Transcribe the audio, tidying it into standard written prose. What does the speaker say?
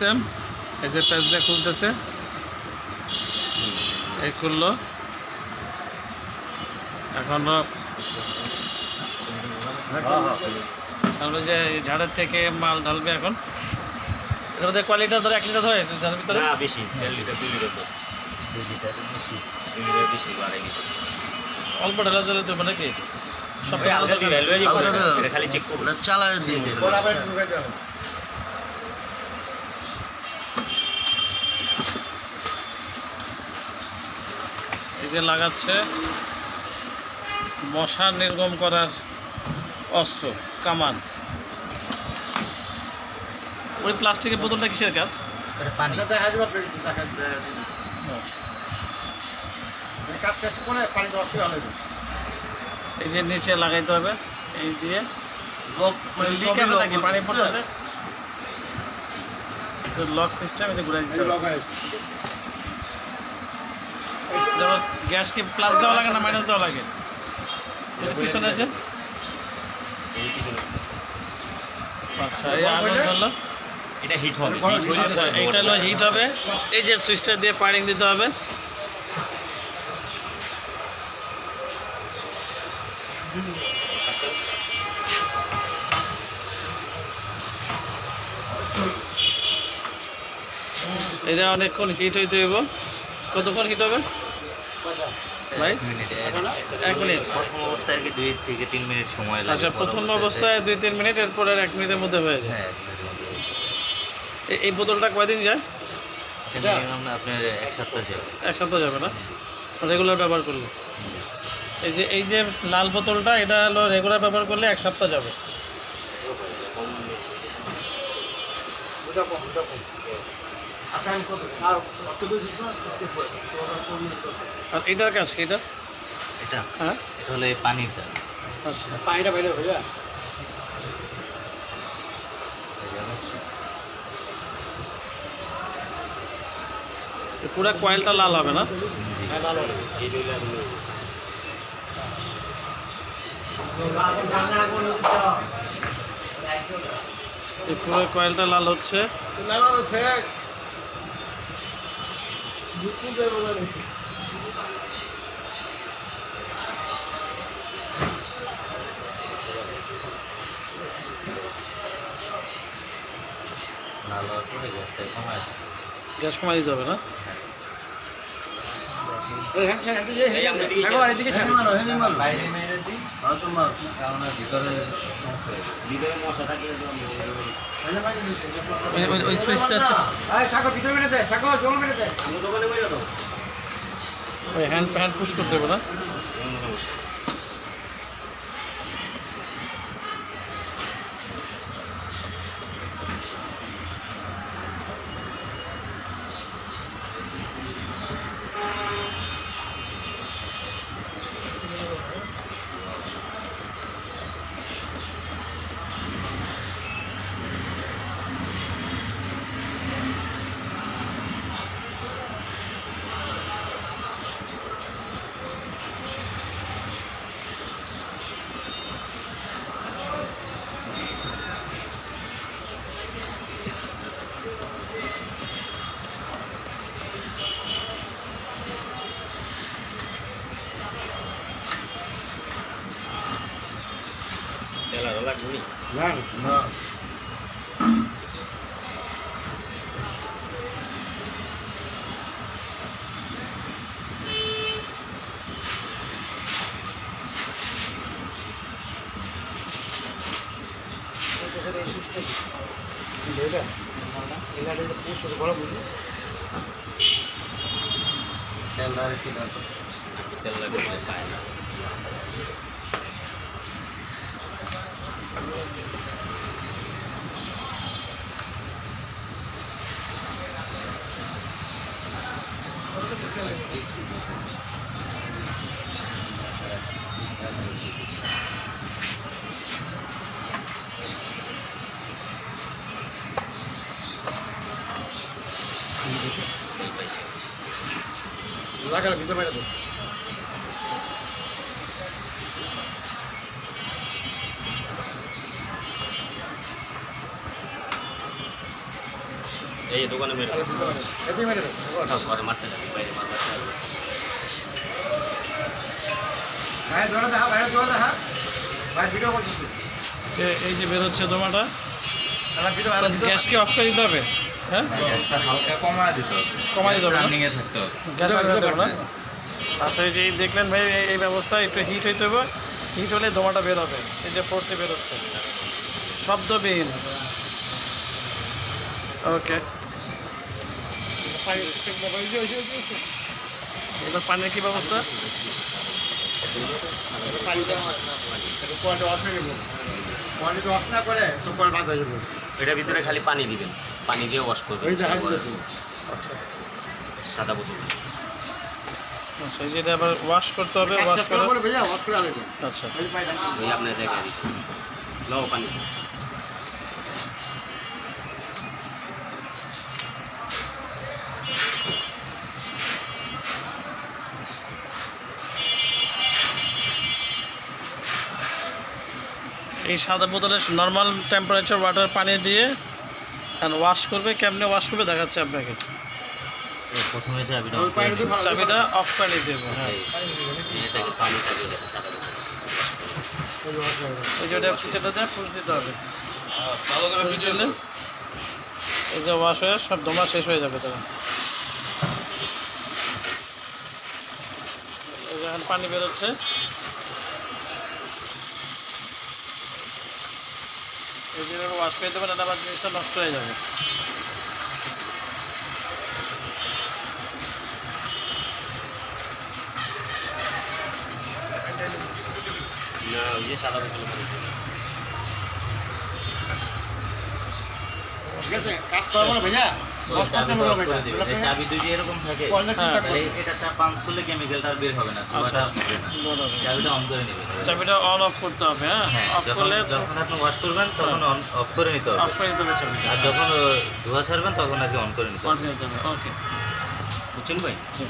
System. এই যে প্যাচ দিয়ে খুলতেছে, এই খুললো। এখন আমরা যে ঝাড়ের থেকে মাল ঢালবে এখন। এটাতে কোয়ালিটি ধরে 1 লিটার ধরে ঝাড়ের ভিতরে বেশি 1.5 লিটার 2 লিটার 2 লিটার বেশি 2 লিটার বেশি 2.5 লিটার অল্প ঢালা চলে দেবো নাকি? সব খালি চেক করবো চালায় দিন। এই যে লাগাচ্ছে মশা নির্গম করার অস্ত্র, কামান। ওই প্লাস্টিকের বোতলটা কিসের কাজ? পানি এই যে নিচে লাগাইতে হবে, এই দিয়ে লিক আছে নাকি পানি পড়তেছে, লক সিস্টেম এই যে ঘুরাই দিতে হবে। যেমন গ্যাস কি প্লাস দেওয়া লাগে না মাইনাস দেওয়া লাগে? পিছনে আছে। আচ্ছা, এই আগুন ধরলো, এটা হিট হবে। আচ্ছা এইটা হলো হিট হবে। এই যে সুইচটা দিয়ে ফায়ারিং দিতে হবে। এটা অনেকক্ষণ হিট হইতে হইব। কতক্ষণ হিট হবে ভাই? 1 মিনিট। প্রথম অবস্থায় 2 থেকে 3 মিনিট সময় লাগে। আচ্ছা, প্রথম অবস্থায় 2-3 মিনিট, এরপর আর 1 মিনিটের মধ্যে হয়ে যায়। হ্যাঁ, এই বোতলটা কয়দিন যায়? মিনিমাম আপনার 1 সপ্তাহ যাবে। 1 সপ্তাহ যাবে না রেগুলার ব্যবহার করলে? এই যে লাল বোতলটা, এটা হলো রেগুলার ব্যবহার করলে 1 সপ্তাহ যাবে। আর এটার কাজ কি? এটা হ্যাঁ, এটা হলো পানির কাজ। আচ্ছা, পানিটা বাইরে হয়ে যায়। পুরা কয়েলটা লাল হবে না? এই পুরো কয়েলটা লাল হচ্ছে। গ্যাস কমাই দিতে হবে না? ওই সুইচটা হ্যান্ড পুশ করতে হবে না? লাগালে ভিতরে বাইরে তো এই দোকানে মেরে ঘরে মারতে যাবে বাইরে মারতে যাবে এই যে বেরোচ্ছে ধোঁয়াটা, গ্যাস কি অফ করে দিতে হবে? হ্যাঁ, গ্যাসটা হালকা কমায় দিতে হবে, কমায় দিতে হবে না? রানিংয়ে থাকতে হবে। গ্যাস অফ দিতে হবে না? আচ্ছা, এই যে এই দেখলেন ভাই, এই ব্যবস্থা একটু হিট হইতে হবে, হিট হলে ধোঁয়াটা বের হবে। এই যে ফোর্সে বেরোচ্ছে শব্দবিহীন। ওকে, এবার পানির কি ব্যবস্থা? এটার ভিতরে খালি পানি দিবেন, পানি দিয়ে ওয়াশ করবেন। আচ্ছা সাদা বোতল আচ্ছা, এই যেটা আবার ওয়াশ করতে হবে, ওয়াশ করে আচ্ছা ওই আপনার জায়গায় দিতে লও পানি। এই সাদা বোতলে নর্মাল টেম্পারেচার ওয়াটার পানি দিয়ে ওয়াশ করবে। কেমনে ওয়াশ করবে দেখাচ্ছে আপনাকে। প্রথমে চাবিটা চাবিটা অফ করে নিতে হবে। হ্যাঁ, এটাকে পানি দিয়ে এই যে ওটা সেটা দিয়ে পুষ দিতে হবে। পুষ দিলে এই যে ওয়াশ হয়ে সব ধোঁয়া শেষ হয়ে যাবে। তখন এই যে এখন পানি বেরোচ্ছে, এই যে ওয়াশ করে দেবেন, আবার জিনিসটা নষ্ট হয়ে যাবে। না, ওই যে সাদা বোতল পানি দিবেন। এই চাবি দুই যে এরকম থাকে, এটা চাপ পাঞ্চ করলে কেমিক্যালটা আর বের হবে না, আচ্ছা, হবে না। চাবিটা অন করে নেবেন। চাবিটা অন অফ করতে হবে। হ্যাঁ, হ্যাঁ, অফ করলে যখন আপনি ওয়াশ করবেন তখন অফ করে নিতে হবে, অফ করে দিতে হবে চাবিটা। আর যখন ধোয়া ছাড়বেন তখন আর কি অন করে নিতে অন হবে। করে দিতে হবে। ওকে, বুঝছেন ভাই? জি।